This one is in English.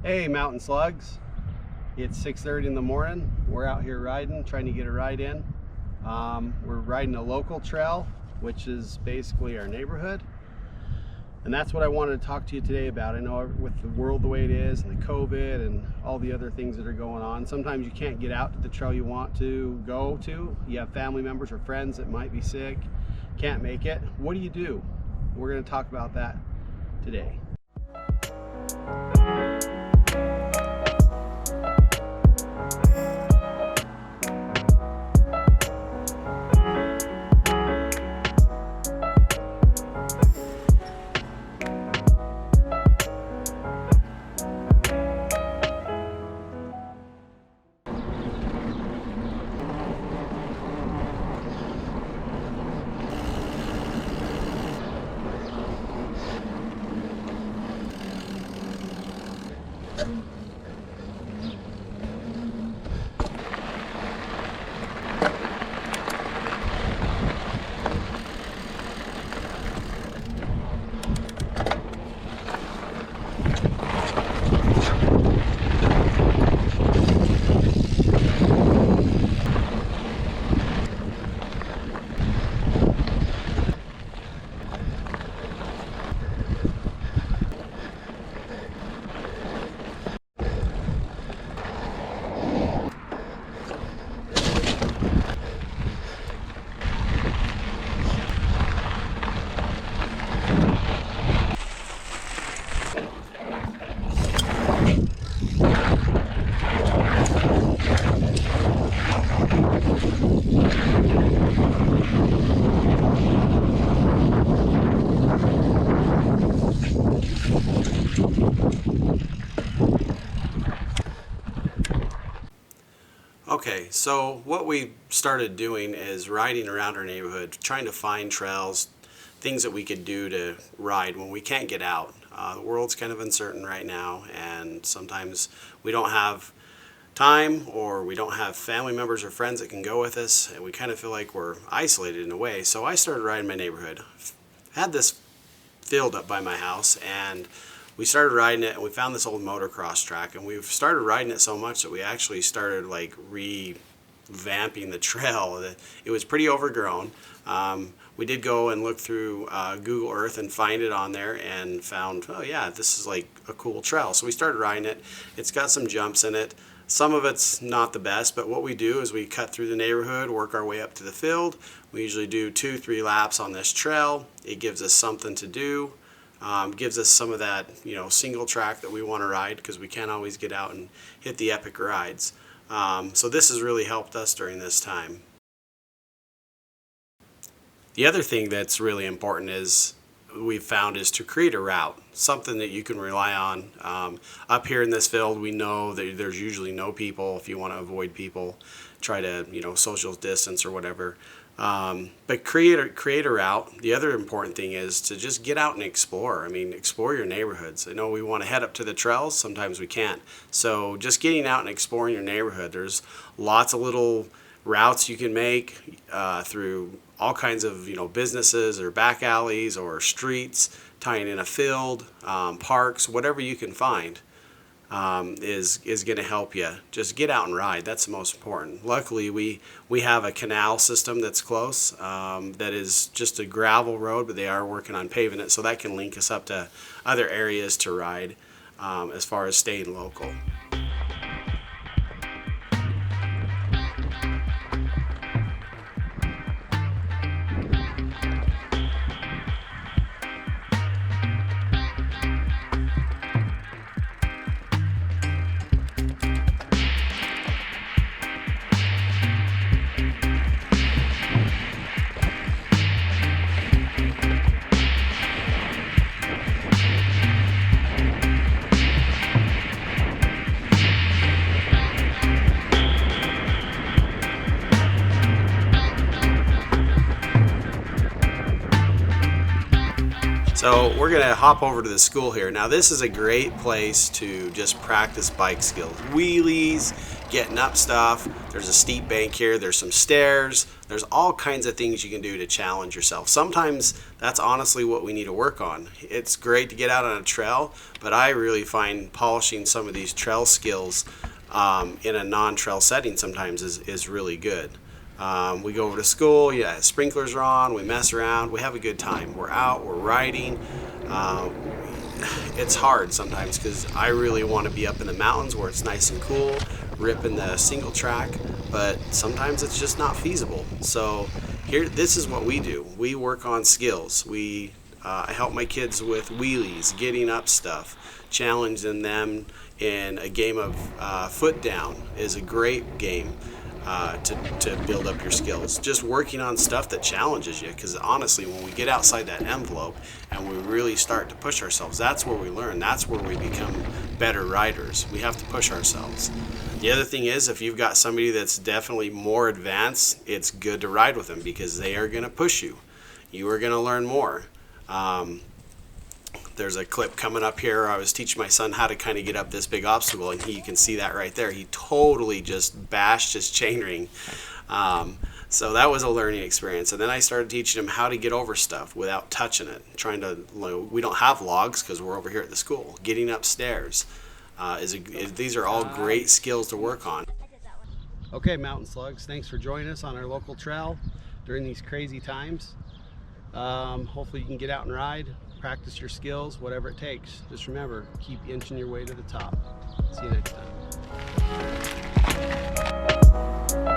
Hey, mountain slugs. It's 6:30 in the morning. We're out here riding, trying to get a ride in. We're riding a local trail, which is basically our neighborhood. And that's what I wanted to talk to you today about. I know with the world the way it is and the COVID and all the other things that are going on, sometimes you can't get out to the trail you want to go to. You have family members or friends that might be sick, can't make it. What do? We're going to talk about that today. Okay, so what we started doing is riding around our neighborhood, trying to find trails, things that we could do to ride when we can't get out. The world's kind of uncertain right now, and sometimes we don't have time or we don't have family members or friends that can go with us, and we kind of feel like we're isolated in a way. So I started riding my neighborhood. Had this field up by my house, and we started riding it, and we found this old motocross track, and we've started riding it so much that we actually started like revamping the trail. It was pretty overgrown. We did go and look through Google Earth and find it on there and found, oh yeah, this is like a cool trail. So we started riding it. It's got some jumps in it. Some of it's not the best, but what we do is we cut through the neighborhood, work our way up to the field. We usually do 2-3 laps on this trail. It gives us something to do. Gives us some of that, single track that we want to ride, because we can't always get out and hit the epic rides. So this has really helped us during this time. The other thing that's really important is we've found is to create a route, something that you can rely on. Up here in this field, we know that there's usually no people. If you want to avoid people, try to social distance or whatever. But create a route. The other important thing is to just get out and explore. Explore your neighborhoods. I know we want to head up to the trails. Sometimes we can't. So just getting out and exploring your neighborhood. There's lots of little routes you can make through all kinds of businesses or back alleys or streets, tying in a field, parks, whatever you can find. Is going to help you. Just get out and ride. That's the most important. Luckily, we have a canal system that's close that is just a gravel road, but they are working on paving it, so that can link us up to other areas to ride as far as staying local. So we're gonna hop over to the school here. Now this is a great place to just practice bike skills. Wheelies, getting up stuff. There's a steep bank here, there's some stairs. There's all kinds of things you can do to challenge yourself. Sometimes that's honestly what we need to work on. It's great to get out on a trail, but I really find polishing some of these trail skills in a non-trail setting sometimes is really good. We go over to school, yeah, sprinklers are on, we mess around, we have a good time. We're out, we're riding. It's hard sometimes because I really want to be up in the mountains where it's nice and cool, ripping the single track, but sometimes it's just not feasible. So here, this is what we do. We work on skills. I help my kids with wheelies, getting up stuff, challenging them in a game of foot down is a great game. To build up your skills. Just working on stuff that challenges you, because honestly, when we get outside that envelope and we really start to push ourselves, that's where we learn. That's where we become better riders. We have to push ourselves. The other thing is, if you've got somebody that's definitely more advanced, it's good to ride with them because they are going to push you. You are going to learn more. There's a clip coming up here. I was teaching my son how to kind of get up this big obstacle, and you can see that right there. He totally just bashed his chainring. So that was a learning experience. And then I started teaching him how to get over stuff without touching it. We don't have logs because we're over here at the school. Getting upstairs. These are all great skills to work on. Okay, Mountain Slugs, thanks for joining us on our local trail during these crazy times. Hopefully you can get out and ride, practice your skills, whatever it takes. Just remember, keep inching your way to the top. See you next time.